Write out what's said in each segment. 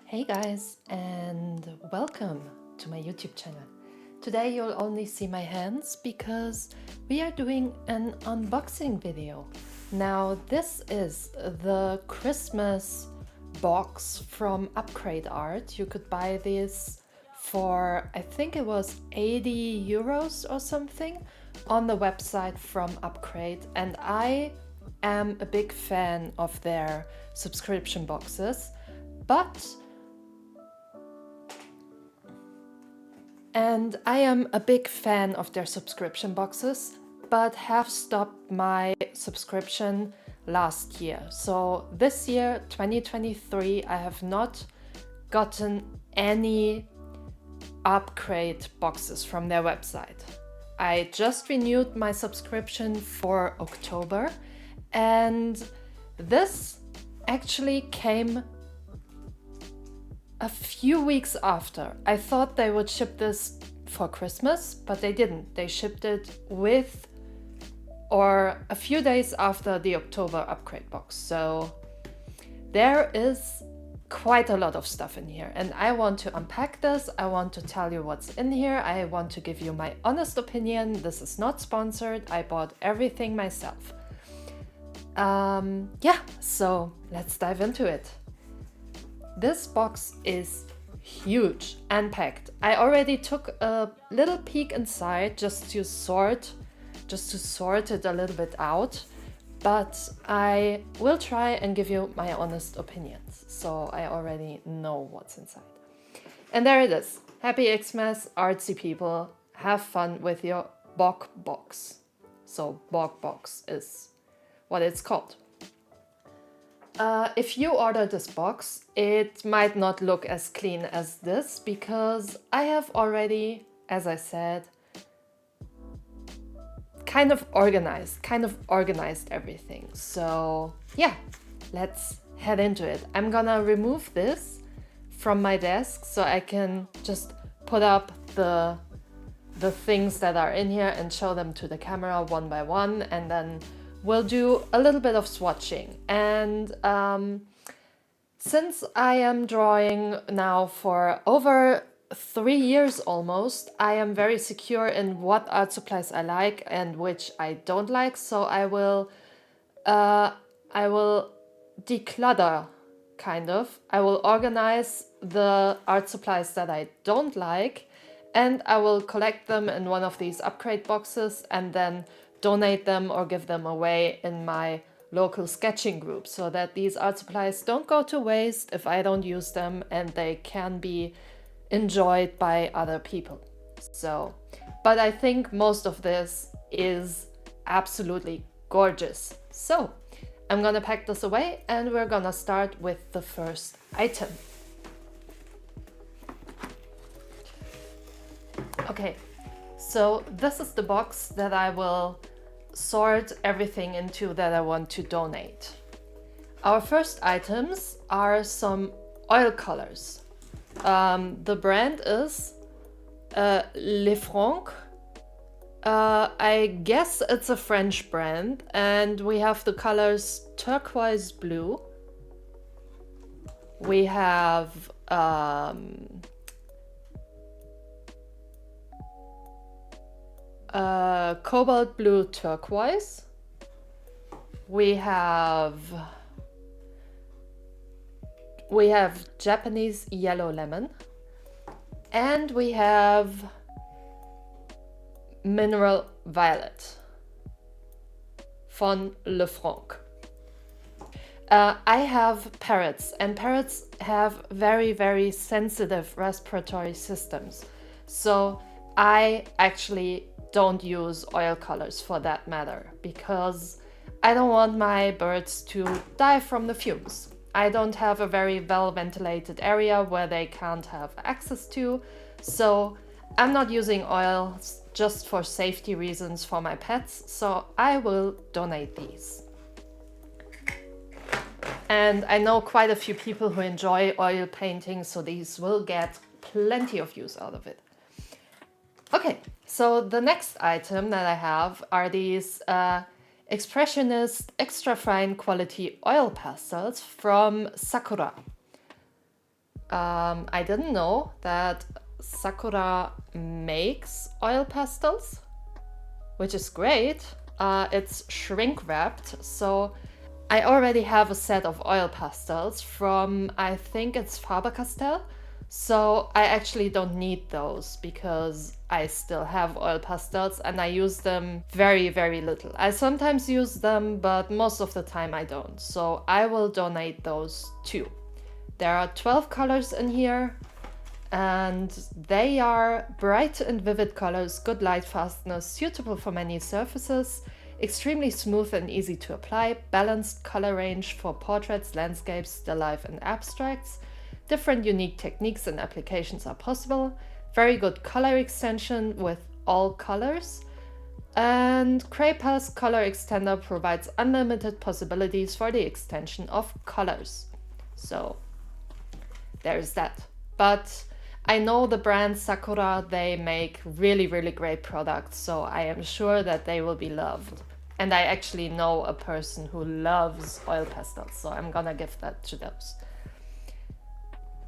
Hey guys, and welcome to my YouTube channel. Today you'll only see my hands because we are doing an unboxing video. Now this is the Christmas box from Upcrate Art. You could buy this for, I think it was 80 euros or something on the website from Upcrate, and I am a big fan of their subscription boxes, and I am a big fan of their subscription boxes, but have stopped my subscription last year. So this year, 2023, I have not gotten any upgrade boxes from their website. I just renewed my subscription for October, and this actually came a few weeks after. I thought they would ship this for Christmas, but they didn't. They shipped it with or a few days after the October upgrade box. So there is quite a lot of stuff in here, and I want to unpack this. I want to tell you what's in here. I want to give you my honest opinion. This is not sponsored. I bought everything myself. So let's dive into it. This box is huge and packed. I already took a little peek inside just to sort it a little bit out, but I will try and give you my honest opinions, so I already know what's inside. And there it is. Happy Xmas, artsy people. Have fun with your Bog box. So Bog box is what it's called. If you order this box, it might not look as clean as this because I have already, as I said, kind of organized everything. So yeah, let's head into it. I'm gonna remove this from my desk so I can just put up the things that are in here and show them to the camera one by one, and then we'll do a little bit of swatching. And since I am drawing now for over 3 years almost, I am very secure in what art supplies I like and which I don't like. So I will declutter, kind of. I will organize the art supplies that I don't like, and I will collect them in one of these upgrade boxes and then donate them or give them away in my local sketching group, so that these art supplies don't go to waste if I don't use them, and they can be enjoyed by other people. So, but I think most of this is absolutely gorgeous. So I'm gonna pack this away and we're gonna start with the first item. Okay, so this is the box that I will sort everything into that I want to donate. Our first items are some oil colors. The brand is Le Franc. I guess it's a French brand, and we have the colors turquoise blue. We have cobalt blue turquoise. We have Japanese yellow lemon, and we have mineral violet von Le Franc. I have parrots, and parrots have very, very sensitive respiratory systems. So I actually don't use oil colors for that matter, because I don't want my birds to die from the fumes. I don't have a very well ventilated area where they can't have access to, so I'm not using oils just for safety reasons for my pets, so I will donate these. And I know quite a few people who enjoy oil painting, so these will get plenty of use out of it. Okay, so the next item that I have are these Expressionist extra fine quality oil pastels from Sakura. I didn't know that Sakura makes oil pastels, which is great. It's shrink wrapped, so I already have a set of oil pastels from, I think it's Faber-Castell. So I actually don't need those because I still have oil pastels and I use them very, very little. I sometimes use them, but most of the time I don't. So I will donate those too. There are 12 colors in here and they are bright and vivid colors, good light fastness, suitable for many surfaces, extremely smooth and easy to apply, balanced color range for portraits, landscapes, still life and abstracts. Different unique techniques and applications are possible. Very good color extension with all colors. And Craypa's color extender provides unlimited possibilities for the extension of colors. So there's that. But I know the brand Sakura, they make really, really great products, so I am sure that they will be loved. And I actually know a person who loves oil pastels, so I'm gonna give that to those.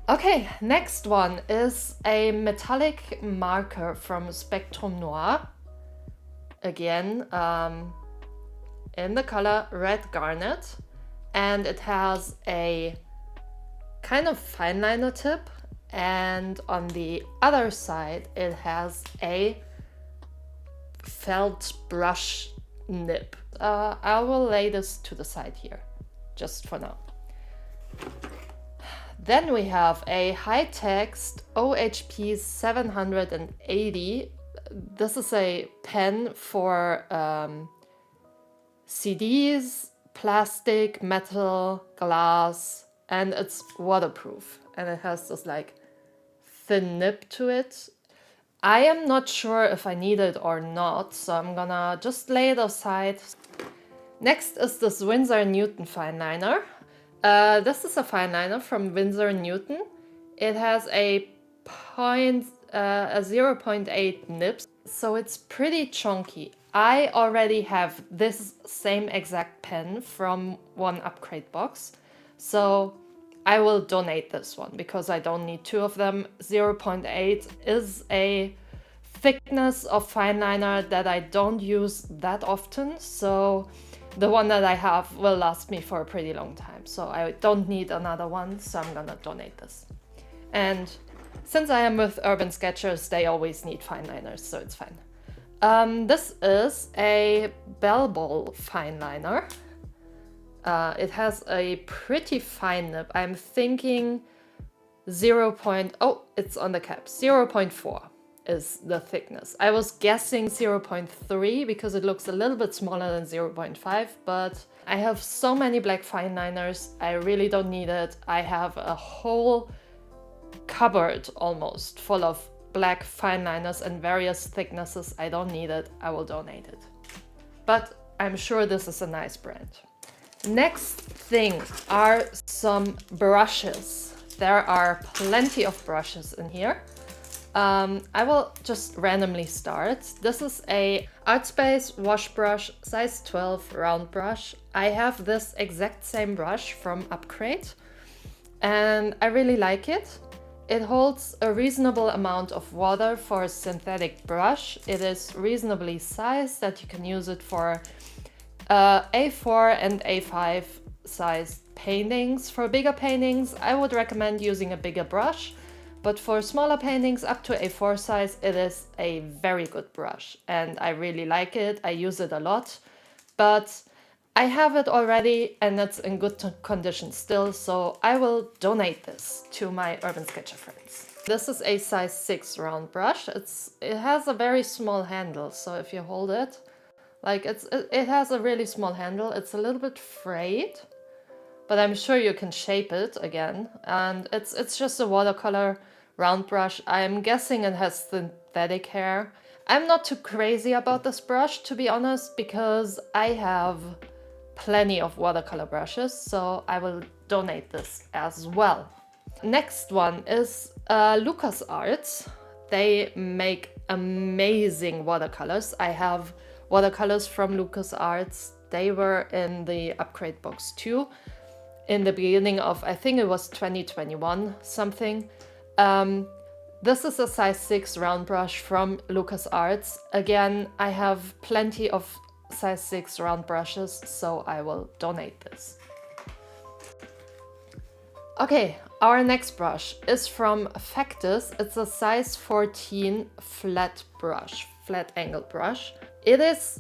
Okay, next one is a metallic marker from Spectrum Noir. Again, in the color Red Garnet. And it has a kind of fine liner tip. And on the other side, it has a felt brush nib. I will lay this to the side here, just for now. Then we have a high text OHP 780. This is a pen for CDs, plastic, metal, glass, and it's waterproof. And it has this like thin nib to it. I am not sure if I need it or not, so I'm gonna just lay it aside. Next is this Winsor Newton fine liner. This is a fine liner from Winsor Newton. It has a 0.8 nib, so it's pretty chunky. I already have this same exact pen from one Upcrate box, so I will donate this one because I don't need two of them. 0.8 is a thickness of fine liner that I don't use that often, so the one that I have will last me for a pretty long time, so I don't need another one, so I'm gonna donate this. And since I am with Urban Sketchers, they always need fine liners, so it's fine. This is a Bell Ball fine liner. It has a pretty fine nib. I'm thinking 0. Oh, it's on the cap. 0.4 is the thickness. I was guessing 0.3 because it looks a little bit smaller than 0.5, but I have so many black fine liners. I really don't need it. I have a whole cupboard almost full of black fine liners and various thicknesses. I don't need it. I will donate it. But I'm sure this is a nice brand. Next thing are some brushes. There are plenty of brushes in here. I will just randomly start. This is a Artspace wash brush, size 12 round brush. I have this exact same brush from Upcrate and I really like it. It holds a reasonable amount of water for a synthetic brush. It is reasonably sized that you can use it for A4 and A5 size paintings. For bigger paintings, I would recommend using a bigger brush, but for smaller paintings up to A4 size, it is a very good brush and I really like it. I use it a lot, but I have it already and it's in good condition still, so I will donate this to my Urban Sketcher friends. This is a size 6 round brush. It has a very small handle, so if you hold it, like it has a really small handle. It's a little bit frayed, but I'm sure you can shape it again. And it's just a watercolor round brush. I'm guessing it has synthetic hair. I'm not too crazy about this brush, to be honest, because I have plenty of watercolor brushes, so I will donate this as well. Next one is LucasArts. They make amazing watercolors. I have watercolors from LucasArts. They were in the Upcrate box too. in the beginning of, I think it was 2021 something. This is a size 6 round brush from LucasArts. Again, I have plenty of size 6 round brushes, so I will donate this. Okay, our next brush is from Factus. It's a size 14 flat brush, flat angled brush. It is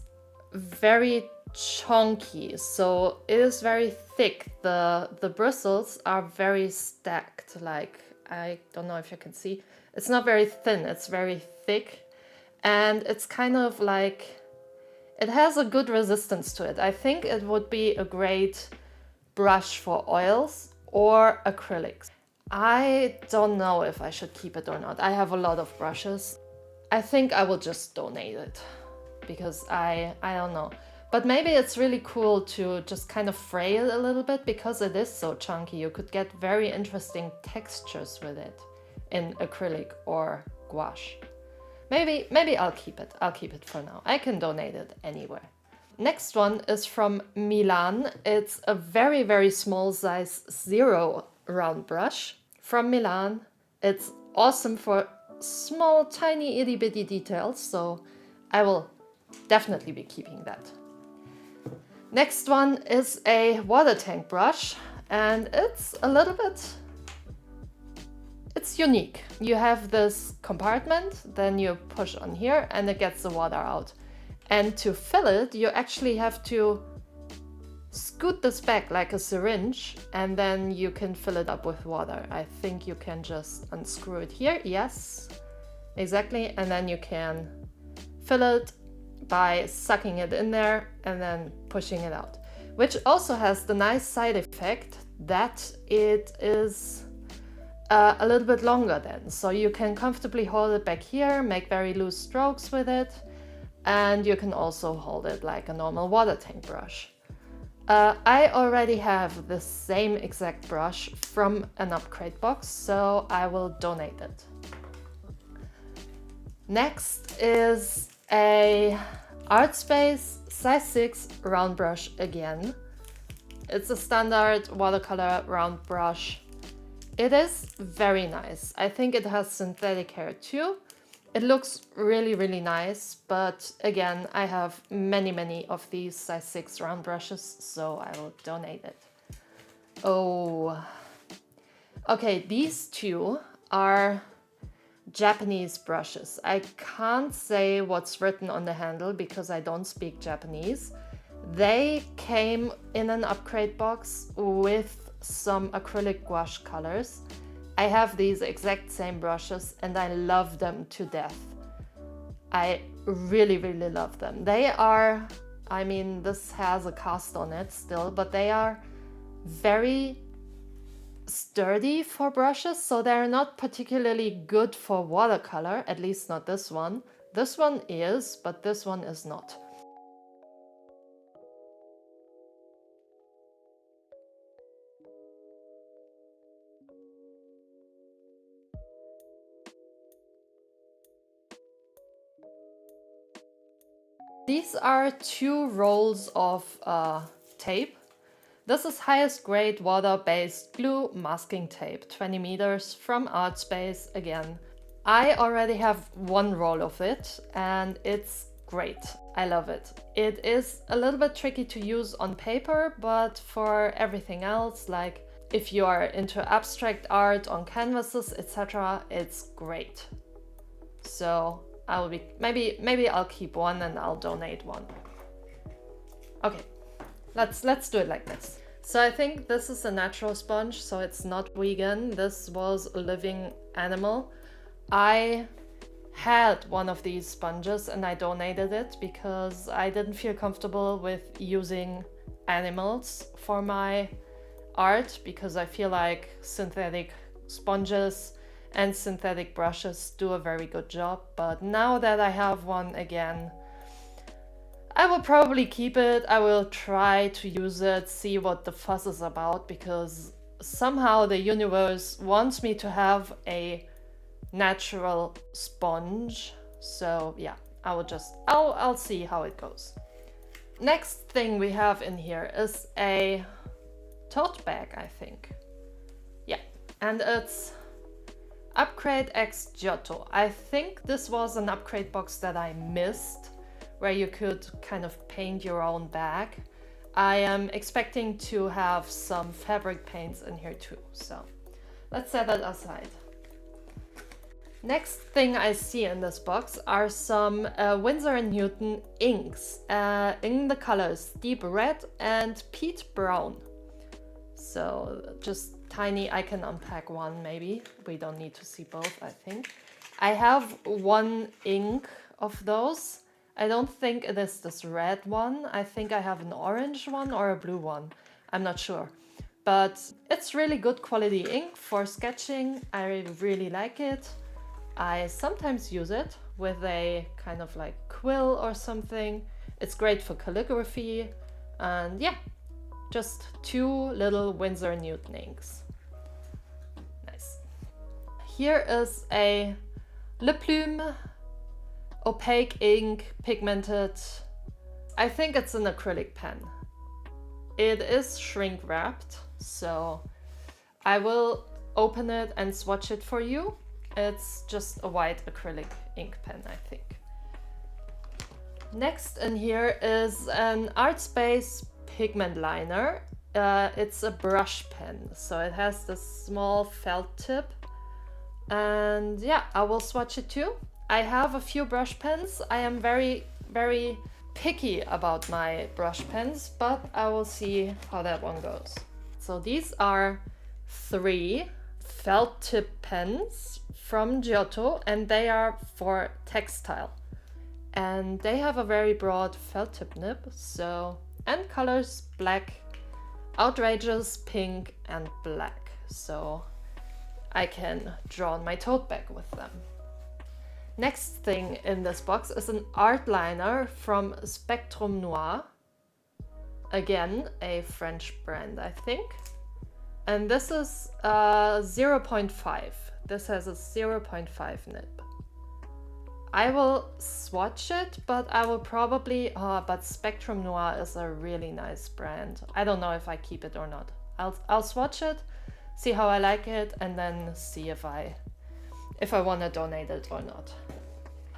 very chunky, so it is very thick. The bristles are very stacked, like, I don't know if you can see. It's not very thin, it's very thick, and it's kind of like, it has a good resistance to it. I think it would be a great brush for oils or acrylics. I don't know if I should keep it or not. I have a lot of brushes. I think I will just donate it because I don't know. But maybe it's really cool to just kind of fray it a little bit because it is so chunky. You could get very interesting textures with it in acrylic or gouache. Maybe I'll keep it. I'll keep it for now. I can donate it anywhere. Next one is from Milan. It's a very, very small size 0 round brush from Milan. It's awesome for small, tiny, itty bitty details, so I will definitely be keeping that. Next one is a water tank brush, and it's a little bit, it's unique. You have this compartment, then you push on here and it gets the water out. And to fill it, you actually have to scoot this back like a syringe, and then you can fill it up with water. I think you can just unscrew it here. Yes, exactly. And then you can fill it by sucking it in there and then pushing it out, which also has the nice side effect that it is a little bit longer then. So you can comfortably hold it back here, make very loose strokes with it, and you can also hold it like a normal water tank brush. I already have the same exact brush from an Upcrate box, so I will donate it. Next is a Artspace size 6 round brush again. It's a standard watercolor round brush. It is very nice. I think it has synthetic hair too. It looks really, really nice, but again, I have many of these size 6 round brushes, so I will donate it. Oh, okay, these two are Japanese brushes. I can't say what's written on the handle because I don't speak Japanese. They came in an Upcrate box with some acrylic gouache colors. I have these exact same brushes and I love them to death. I really love them. They are, I mean, this has a cast on it still, but they are very sturdy for brushes, so they're not particularly good for watercolor, at least not this one. This one is, but this one is not. These are 2 rolls of tape. This is highest grade water-based glue masking tape, 20 meters from Artspace again. I already have 1 roll of it and it's great. I love it. It is a little bit tricky to use on paper, but for everything else, like if you are into abstract art on canvases, etc., it's great. So I will be, maybe I'll keep 1 and I'll donate 1. Okay, let's do it like this. So I think this is a natural sponge, so it's not vegan. This was a living animal. I had one of these sponges and I donated it because I didn't feel comfortable with using animals for my art, because I feel like synthetic sponges and synthetic brushes do a very good job. But now that I have one again, I will probably keep it. I will try to use it, see what the fuss is about, because somehow the universe wants me to have a natural sponge. So yeah, I'll see how it goes. Next thing we have in here is a tote bag, I think. Yeah, and it's Upcrate X Giotto. I think this was an Upcrate box that I missed, where you could kind of paint your own bag. I am expecting to have some fabric paints in here too, so let's set that aside. Next thing I see in this box are some Winsor & Newton inks in the colors deep red and peat brown. So just tiny, I can unpack one maybe. We don't need to see both, I think. I have one ink of those. I don't think it is this red one. I think I have an orange one or a blue one. I'm not sure. But it's really good quality ink for sketching. I really like it. I sometimes use it with a kind of like quill or something. It's great for calligraphy. And yeah, just two little Winsor & Newton inks. Nice. Here is a Le Plume opaque ink, pigmented. I think it's an acrylic pen. It is shrink wrapped, so I will open it and swatch it for you. It's just a white acrylic ink pen, I think. Next in here is an Artspace pigment liner. It's a brush pen, so it has this small felt tip. And yeah, I will swatch it too. I have a few brush pens. I am very, very picky about my brush pens, but I will see how that one goes. So these are 3 felt tip pens from Giotto, and they are for textile. And they have a very broad felt tip nib, so, and colors black, outrageous pink and black. So I can draw on my tote bag with them. Next thing in this box is an art liner from Spectrum Noir. Again, a French brand, I think. And this is 0.5. This has a 0.5 nib. I will swatch it, but I will probably, but Spectrum Noir is a really nice brand. I don't know if I keep it or not. I'll swatch it, see how I like it, and then see if I want to donate it or not.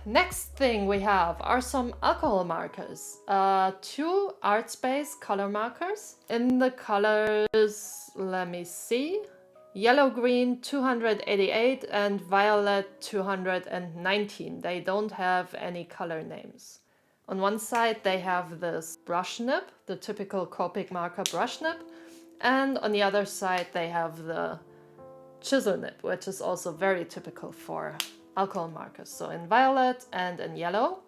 Next thing we have are some alcohol markers. 2 Artspace color markers in the colors, let me see, yellow green 288 and violet 219. They don't have any color names. On one side they have this brush nib, the typical Copic marker brush nib, and on the other side they have the chisel nib, which is also very typical for alcohol markers. So in violet and in yellow.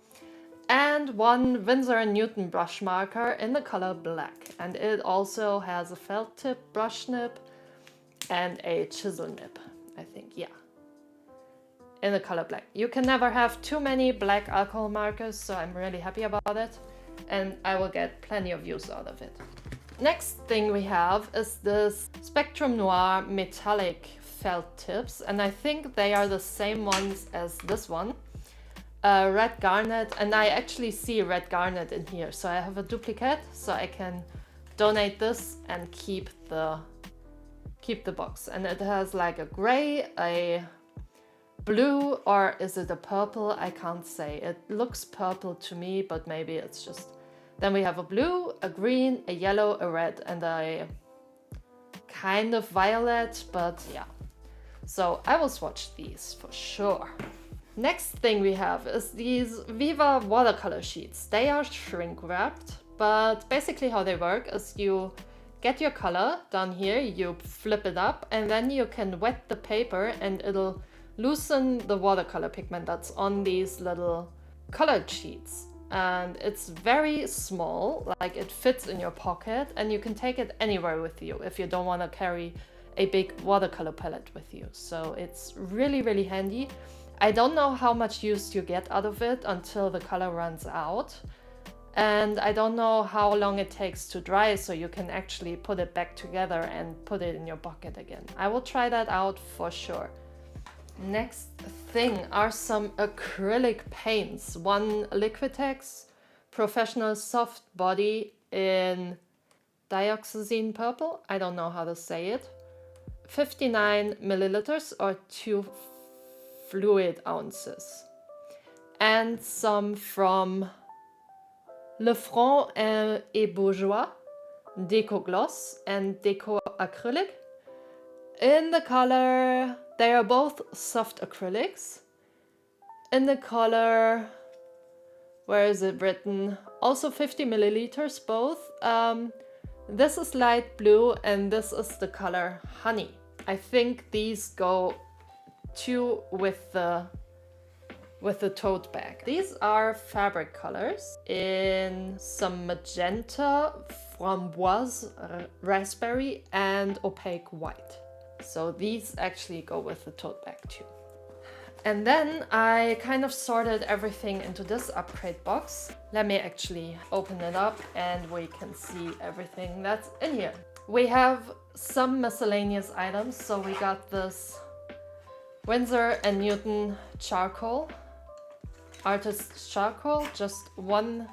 And one Winsor & Newton brush marker in the color black. And it also has a felt tip brush nib and a chisel nib, I think, yeah. In the color black. You can never have too many black alcohol markers, so I'm really happy about it. And I will get plenty of use out of it. Next thing we have is this Spectrum Noir metallic felt tips, and I think they are the same ones as this one. Red garnet, and I actually see red garnet in here, so I have a duplicate, so I can donate this and keep the box. And it has like a gray, a blue, or is it a purple? I can't say. It looks purple to me, but maybe it's just... Then we have a blue, a green, a yellow, a red, and a kind of violet, but yeah. So I will swatch these for sure. Next thing we have is these Viva watercolor sheets. They are shrink wrapped, but basically how they work is you get your color down here, you flip it up, and then you can wet the paper and it'll loosen the watercolor pigment that's on these little colored sheets. And it's very small, like it fits in your pocket, and you can take it anywhere with you if you don't want to carry a big watercolor palette with you. So it's really, really handy. I don't know how much use you get out of it until the color runs out. And I don't know how long it takes to dry, so you can actually put it back together and put it in your bucket again. I will try that out for sure. Next thing are some acrylic paints. One Liquitex Professional Soft Body in dioxazine purple, I don't know how to say it, 59 milliliters or 2 fluid ounces. And some from Le Franc et Bourgeois Deco Gloss and Deco Acrylic. In the color, they are both soft acrylics. In the color, where is it written? Also 50 milliliters both. This is light blue and this is the color Honey. I think these go too with the tote bag. These are fabric colors in some magenta, framboise, raspberry and opaque white. So these actually go with the tote bag too. And then I kind of sorted everything into this Upcrate box. Let me actually open it up and we can see everything that's in here. We have some miscellaneous items. So we got this Winsor & Newton charcoal, artist's charcoal, just one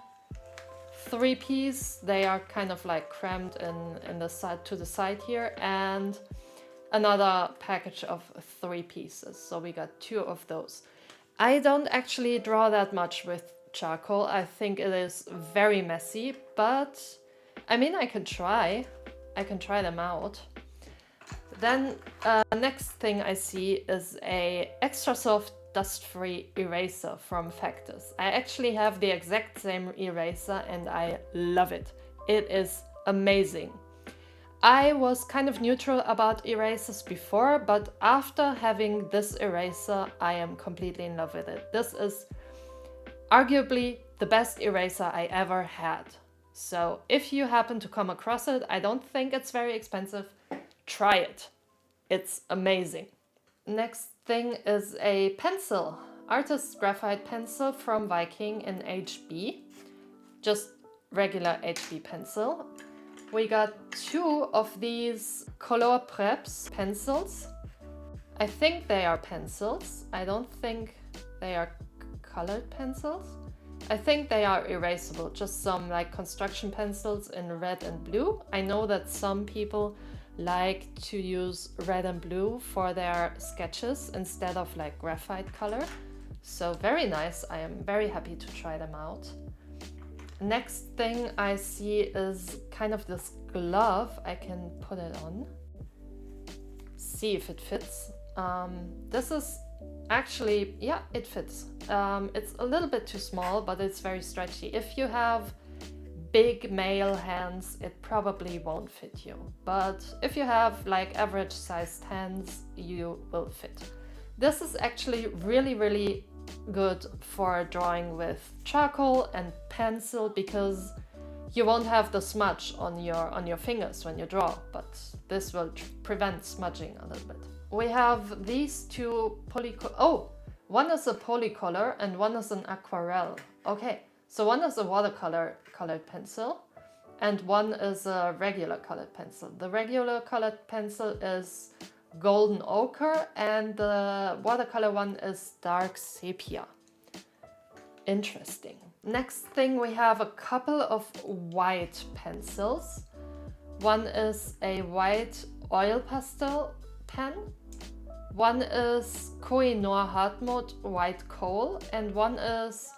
3-piece. They are kind of like crammed in the side to the side here, and another package of 3 pieces. So we got 2 of those. I don't actually draw that much with charcoal. I think it is very messy, but I mean, I can try them out. Then next thing I see is a extra soft dust-free eraser from Factus. I actually have the exact same eraser and I love it. It is amazing. I was kind of neutral about erasers before, but after having this eraser, I am completely in love with it. This is arguably the best eraser I ever had. So if you happen to come across it, I don't think it's very expensive. Try it. It's amazing. Next thing is a pencil, artist's graphite pencil from Viking in HB. Just regular HB pencil. We got 2 of these Color Preps pencils. I think they are pencils. I don't think they are colored pencils. I think they are erasable, just some like construction pencils in red and blue. I know that some people like to use red and blue for their sketches instead of like graphite color. So very nice. I am very happy to try them out. Next thing I see is kind of this glove. I can put it on, see if it fits. This is actually, yeah, it fits. It's a little bit too small, but it's very stretchy. If you have big male hands, it probably won't fit you. But if you have like average sized hands, you will fit. This is actually really good for drawing with charcoal and pencil because you won't have the smudge on your fingers when you draw, but this will prevent smudging a little bit. We have these 2 one is a polycolor and one is an aquarelle. Okay, so one is a watercolor colored pencil and one is a regular colored pencil. The regular colored pencil is golden ochre and the watercolor one is dark sepia. Interesting. Next thing, we have a couple of white pencils. One is a white oil pastel pen. One is Koh-i-Noor Hartmut white coal and one is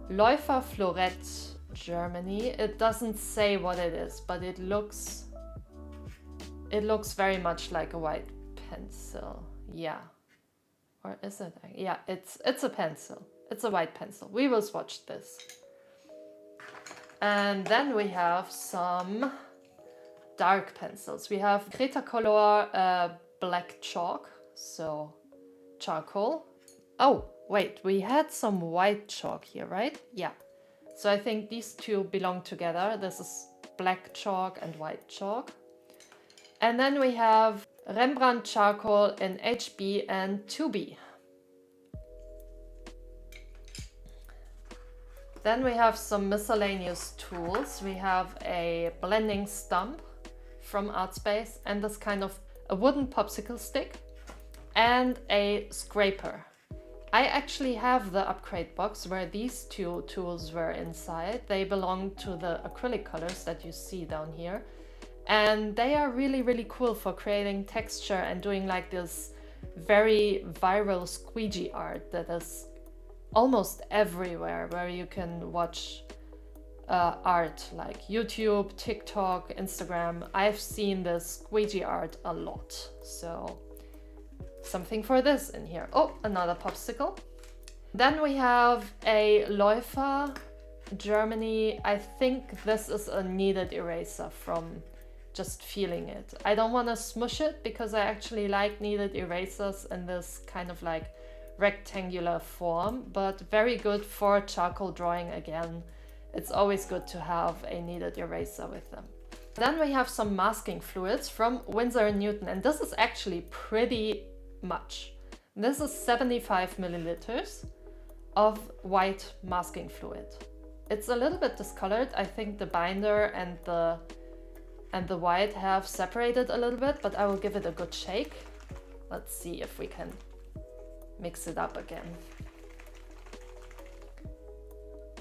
Läufer Florett Germany. It doesn't say what it is, but it looks very much like a white pencil. Yeah. Or is it? Yeah, it's a pencil. It's a white pencil. We will swatch this. And then we have some dark pencils. We have Cretacolor black chalk, so charcoal. Oh, wait, we had some white chalk here, right? Yeah. So I think these 2 belong together. This is black chalk and white chalk. And then we have Rembrandt charcoal in HB and 2B. Then we have some miscellaneous tools. We have a blending stump from Artspace and this kind of a wooden popsicle stick and a scraper. I actually have the Upcrate box where these 2 tools were inside. They belong to the acrylic colors that you see down here. And they are really, really cool for creating texture and doing like this very viral squeegee art that is almost everywhere where you can watch art, like YouTube, TikTok, Instagram. I've seen this squeegee art a lot. So something for this in here. Oh, another popsicle. Then we have a Läufer, Germany. I think this is a kneaded eraser from just feeling it. I don't want to smush it because I actually like kneaded erasers in this kind of like rectangular form, but very good for charcoal drawing again. It's always good to have a kneaded eraser with them. Then we have some masking fluids from Winsor & Newton, and this is actually pretty much. This is 75 milliliters of white masking fluid. It's a little bit discolored. I think the binder and the white have separated a little bit, but I will give it a good shake. Let's see if we can mix it up again.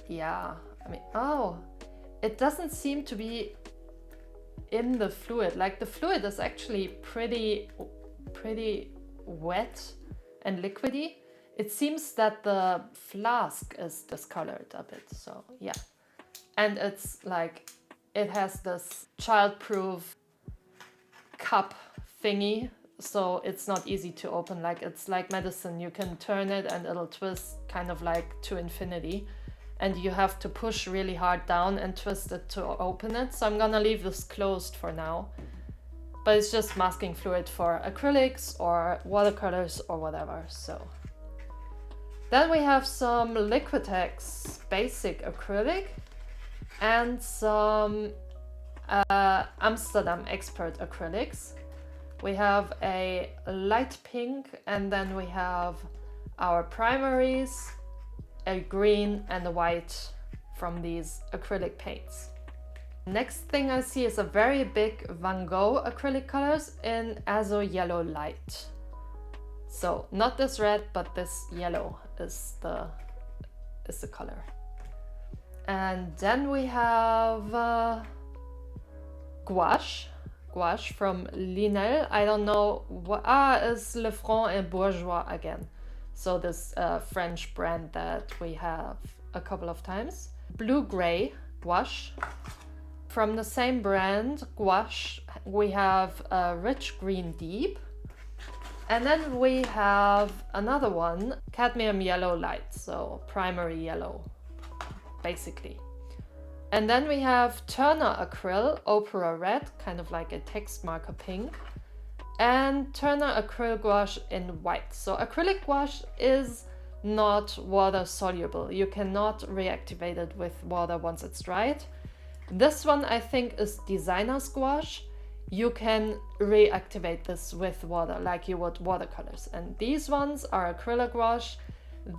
Yeah, I mean, oh, it doesn't seem to be in the fluid. Like the fluid is actually pretty wet and liquidy. It seems that the flask is discolored a bit, so yeah. And it's like, it has this child-proof cup thingy, so it's not easy to open. Like, it's like medicine. You can turn it and it'll twist kind of like to infinity, and you have to push really hard down and twist it to open it. So I'm gonna leave this closed for now, but it's just masking fluid for acrylics or watercolors or whatever. So then we have some Liquitex basic acrylic and some Amsterdam Expert acrylics. We have a light pink, and then we have our primaries, a green and a white from these acrylic paints. Next thing I see is a very big Van Gogh acrylic colors in Azo Yellow Light. So not this red, but this yellow is the color. And then we have gouache from Linel. I don't know what, is Le Franc et Bourgeois again. So this French brand that we have a couple of times. Blue-gray gouache. From the same brand, gouache, we have a rich green deep. And then we have another one, cadmium yellow light, so primary yellow, basically. And then we have Turner Acryl, Opera Red, kind of like a text marker pink, and Turner Acryl Gouache in white. So acrylic gouache is not water soluble. You cannot reactivate it with water once it's dried. This one I think is designer's gouache. You can reactivate this with water like you would watercolors. And these ones are acrylic gouache.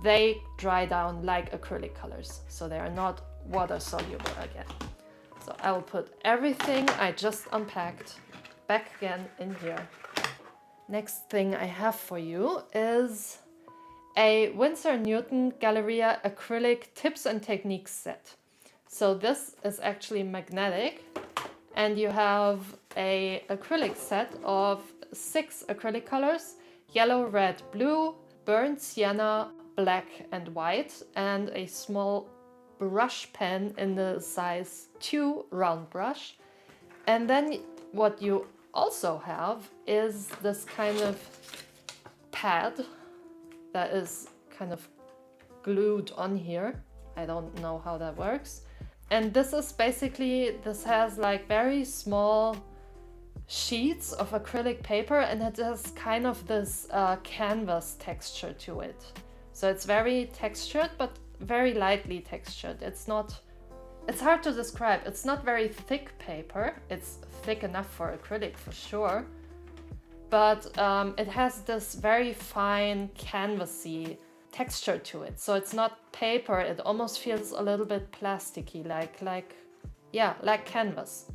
They dry down like acrylic colors, so they are not water soluble again. So I will put everything I just unpacked back again in here. Next thing I have for you is a Winsor & Newton Galleria acrylic tips and techniques set. So this is actually magnetic, and you have a acrylic set of 6 acrylic colors: yellow, red, blue, burnt sienna, black and white, and a small brush pen in the size 2 round brush. And then what you also have is this kind of pad that is kind of glued on here. I don't know how that works. And this is basically, this has like very small sheets of acrylic paper, and it has kind of this canvas texture to it. So it's very textured, but very lightly textured. It's hard to describe. It's not very thick paper. It's thick enough for acrylic for sure. But it has this very fine canvasy texture to it. So it's not paper. It almost feels a little bit plasticky, like canvas.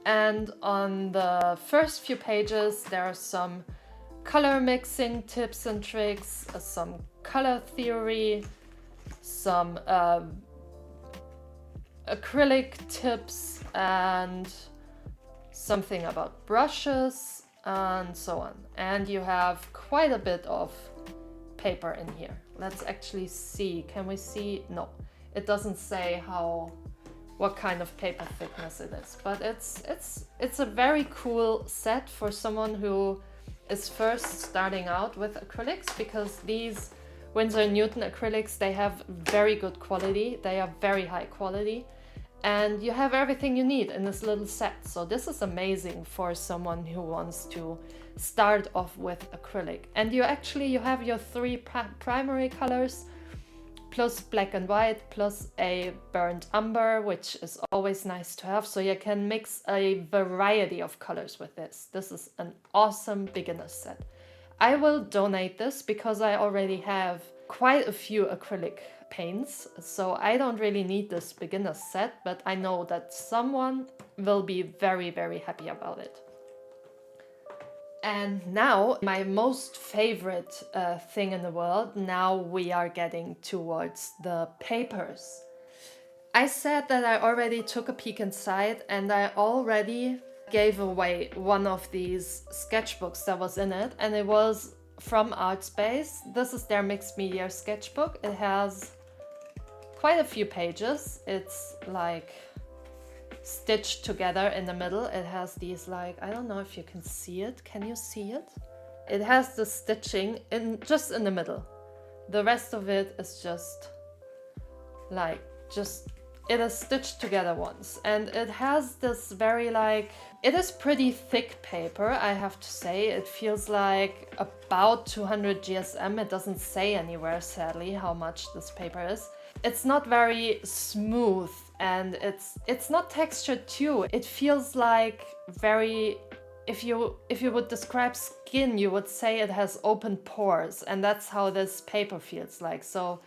And on the first few pages, there are some color mixing tips and tricks, some color theory, some acrylic tips, and something about brushes, and so on. And you have quite a bit of paper in here. Let's actually see. Can we see? No, it doesn't say what kind of paper thickness it is, but it's a very cool set for someone who is first starting out with acrylics, because these Winsor & Newton acrylics, they have very good quality. They are very high quality, and you have everything you need in this little set. So this is amazing for someone who wants to start off with acrylic. And you have your three primary colors, plus black and white, plus a burnt umber, which is always nice to have. So you can mix a variety of colors with this. This is an awesome beginner set. I will donate this because I already have quite a few acrylic paints, so I don't really need this beginner set, but I know that someone will be very, very happy about it. And now, my most favorite thing in the world, now we are getting towards the papers. I said that I already took a peek inside, and I already gave away one of these sketchbooks that was in it, and it was from Artspace. This is their mixed media sketchbook. It has quite a few pages. It's like stitched together in the middle. It has these, like, I don't know if you can see it. Can you see it? It has the stitching just in the middle. The rest of it is it is stitched together once, and it has this it is pretty thick paper, I have to say. It feels like about 200 GSM. It doesn't say anywhere, sadly, how much this paper is. It's not very smooth, and it's not textured too. It feels like very, if you would describe skin, you would say it has open pores, and that's how this paper feels like. So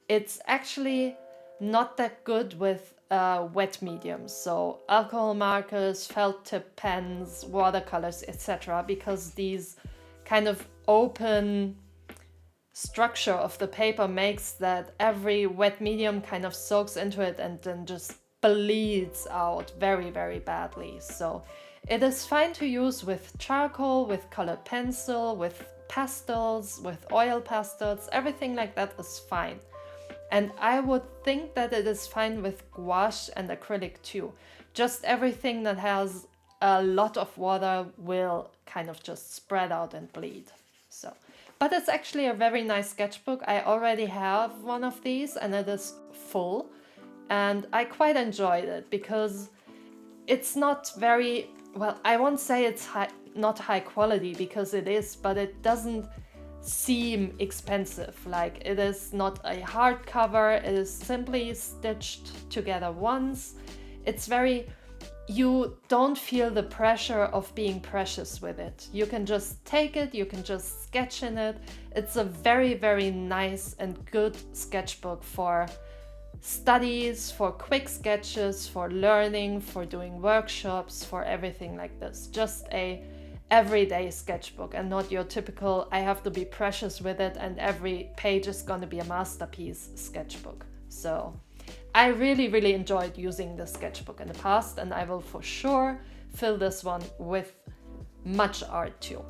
it's actually not that good with wet mediums, so alcohol markers, felt tip pens, watercolors, etc., because these kind of open structure of the paper makes that every wet medium kind of soaks into it and then just bleeds out very, very badly. So it is fine to use with charcoal, with colored pencil, with pastels, with oil pastels. Everything like that is fine. And I would think that it is fine with gouache and acrylic too. Just everything that has a lot of water will kind of just spread out and bleed. So, but it's actually a very nice sketchbook. I already have one of these, and it is full. And I quite enjoyed it because it's not very, well, I won't say it's not high quality, because it is, but it doesn't seem expensive. Like, it is not a hardcover, it is simply stitched together once. It's very, you don't feel the pressure of being precious with it. You can just take it, you can just sketch in it. It's a very, very nice and good sketchbook for studies, for quick sketches, for learning, for doing workshops, for everything like this. Just a everyday sketchbook, and not your typical I have to be precious with it and every page is going to be a masterpiece sketchbook. So I really, really enjoyed using this sketchbook in the past, and I will for sure fill this one with much art too.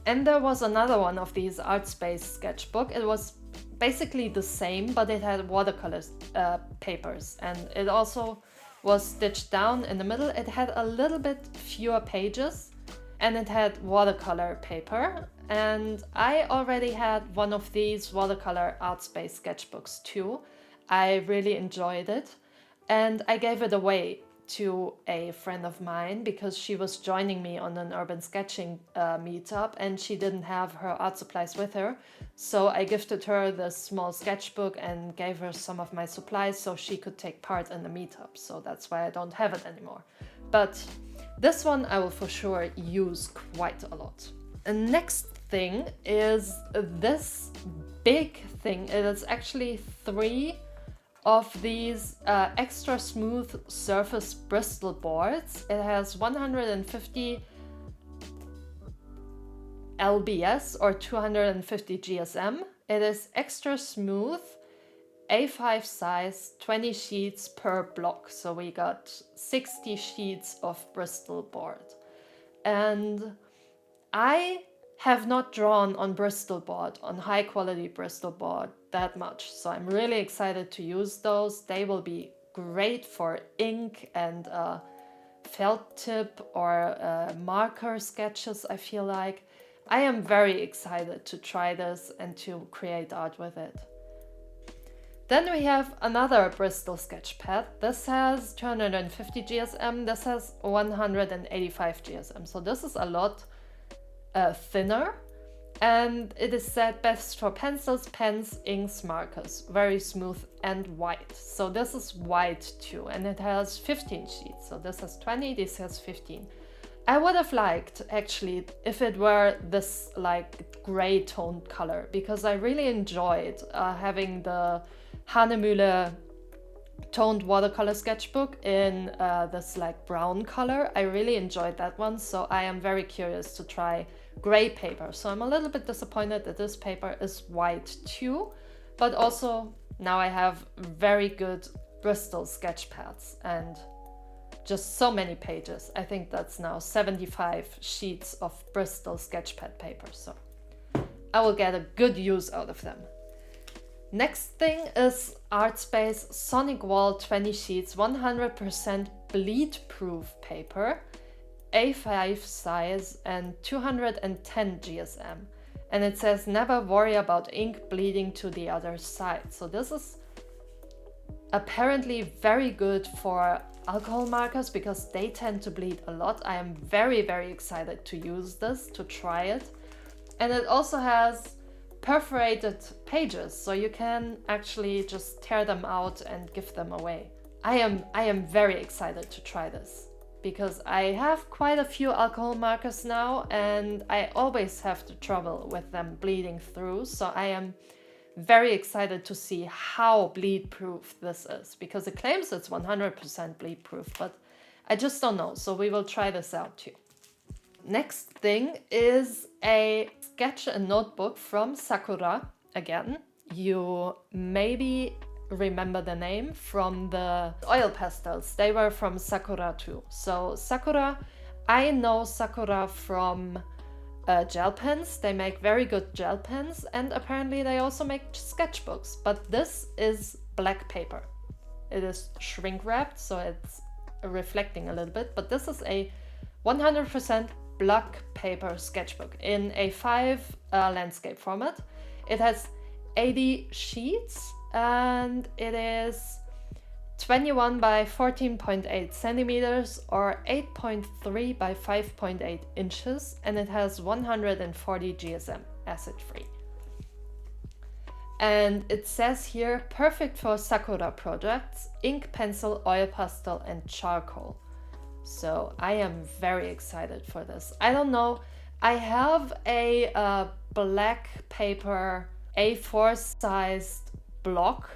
And there was another one of these Artspace sketchbook. It was basically the same, but it had watercolor papers, and it also was stitched down in the middle. It had a little bit fewer pages, and it had watercolor paper, and I already had one of these watercolor Artspace sketchbooks too. I really enjoyed it, and I gave it away to a friend of mine because she was joining me on an urban sketching meetup, and she didn't have her art supplies with her. So I gifted her this small sketchbook and gave her some of my supplies so she could take part in the meetup. So that's why I don't have it anymore. But this one I will for sure use quite a lot. The next thing is this big thing. It is actually 3 of these extra smooth surface Bristol boards. It has 150 lbs or 250 GSM. It is extra smooth. A5 size, 20 sheets per block. So we got 60 sheets of Bristol board. And I have not drawn on Bristol board, on high quality Bristol board that much. So I'm really excited to use those. They will be great for ink and felt tip or marker sketches, I feel like. I am very excited to try this and to create art with it. Then we have another Bristol sketch pad. This has 250 GSM, this has 185 GSM. So this is a lot thinner, and it is said best for pencils, pens, inks, markers. Very smooth and white. So this is white too, and it has 15 sheets. So this has 20, this has 15. I would have liked actually if it were this like gray toned color, because I really enjoyed having the Hanemühle toned watercolor sketchbook in this like brown color. I really enjoyed that one, so I am very curious to try gray paper. So I'm a little bit disappointed that this paper is white too, but also now I have very good Bristol sketch pads and just so many pages. I think that's now 75 sheets of Bristol sketchpad paper, so I will get a good use out of them. Next thing is Artspace Sonic Wall 20 sheets, 100% bleed proof paper, A5 size and 210 GSM. And it says never worry about ink bleeding to the other side. So this is apparently very good for alcohol markers because they tend to bleed a lot. I am very, very excited to use this, to try it. And it also has perforated pages, so you can actually just tear them out and give them away. I am very excited to try this because I have quite a few alcohol markers now and I always have to trouble with them bleeding through. So I am very excited to see how bleed proof this is, because it claims it's 100% bleed proof, but I just don't know. So we will try this out too. Next thing is a sketch and notebook from Sakura. Again, you maybe remember the name from the oil pastels. They were from Sakura too. So Sakura, I know Sakura from gel pens. They make very good gel pens, and apparently they also make sketchbooks, but this is black paper. It is shrink wrapped, so it's reflecting a little bit, but this is a 100% black paper sketchbook in A5 landscape format. It has 80 sheets and it is 21 by 14.8 centimeters or 8.3 by 5.8 inches, and it has 140 GSM, acid free. And it says here, perfect for Sakura projects, ink, pencil, oil pastel and charcoal. So I am very excited for this. I don't know, I have a black paper A4 sized block.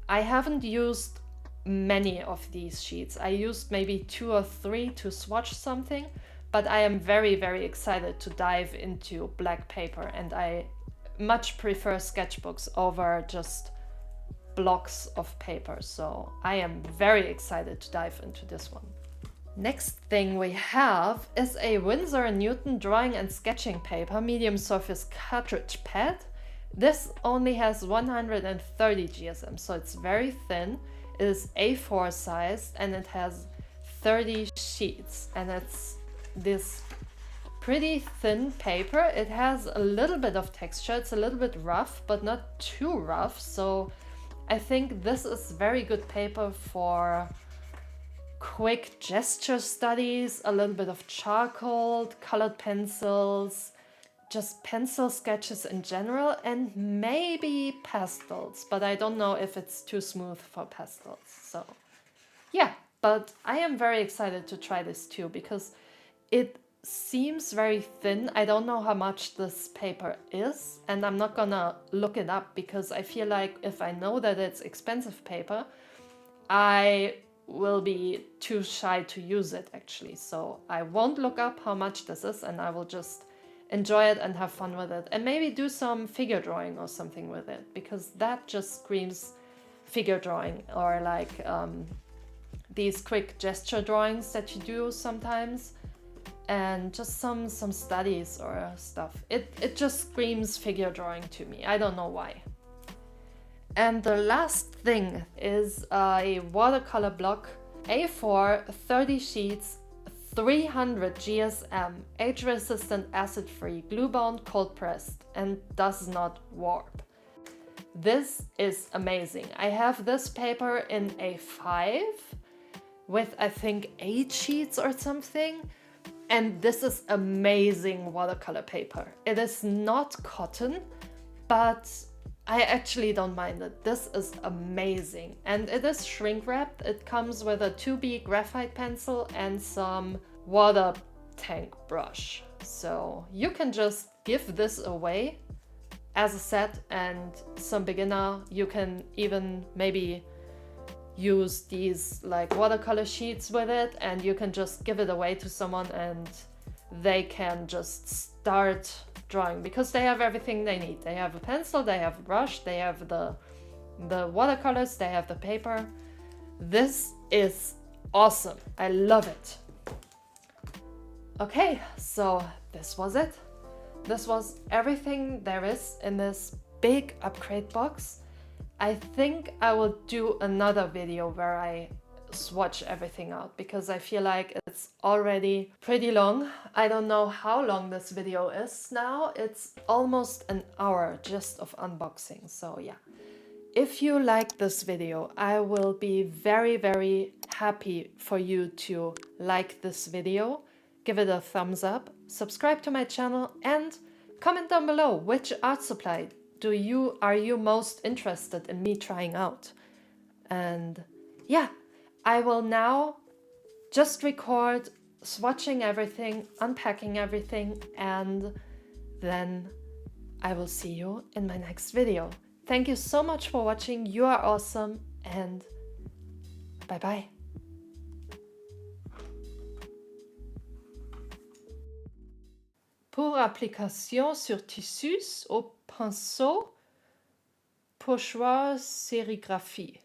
I haven't used many of these sheets. I used maybe 2 or 3 to swatch something, but I am very, very excited to dive into black paper, and I much prefer sketchbooks over just blocks of paper. So I am very excited to dive into this one. Next thing we have is a Winsor & Newton drawing and sketching paper medium surface cartridge pad. This only has 130 GSM, so it's very thin. It is A4 sized and it has 30 sheets, and it's this pretty thin paper. It has a little bit of texture. It's a little bit rough, but not too rough. So I think this is very good paper for quick gesture studies, a little bit of charcoal, colored pencils, just pencil sketches in general, and maybe pastels, but I don't know if it's too smooth for pastels. So yeah, but I am very excited to try this too because it seems very thin. I don't know how much this paper is, and I'm not gonna look it up because I feel like if I know that it's expensive paper, I will be too shy to use it actually. So I won't look up how much this is, and I will just enjoy it and have fun with it, and maybe do some figure drawing or something with it, because that just screams figure drawing, or like these quick gesture drawings that you do sometimes, and just some studies or stuff. It just screams figure drawing to me. I don't know why. And the last thing is a watercolor block, A4, 30 sheets, 300 GSM, age-resistant, acid-free, glue-bound, cold-pressed, and does not warp. This is amazing. I have this paper in A5 with, I think, 8 sheets or something. And this is amazing watercolor paper. It is not cotton, but I actually don't mind it. This is amazing. And it is shrink wrapped. It comes with a 2B graphite pencil and some water tank brush. So you can just give this away as a set, and some beginner, you can even maybe use these like watercolor sheets with it, and you can just give it away to someone and they can just start drawing, because they have everything they need. They have a pencil, they have a brush, they have the watercolors, they have the paper. This is awesome. I love it. Okay, so this was it. This was everything there is in this big Upcrate box. I think I will do another video where I swatch everything out, because I feel like it's already pretty long. I don't know how long this video is now. It's almost an hour just of unboxing. So yeah, if you like this video, I will be very, very happy for you to like this video, give it a thumbs up, subscribe to my channel, and comment down below which art supply are you most interested in me trying out. And yeah, I will now just record swatching everything, unpacking everything, and then I will see you in my next video. Thank you so much for watching. You are awesome, and bye bye. Pour application sur tissus au pinceau, pochoir sérigraphie.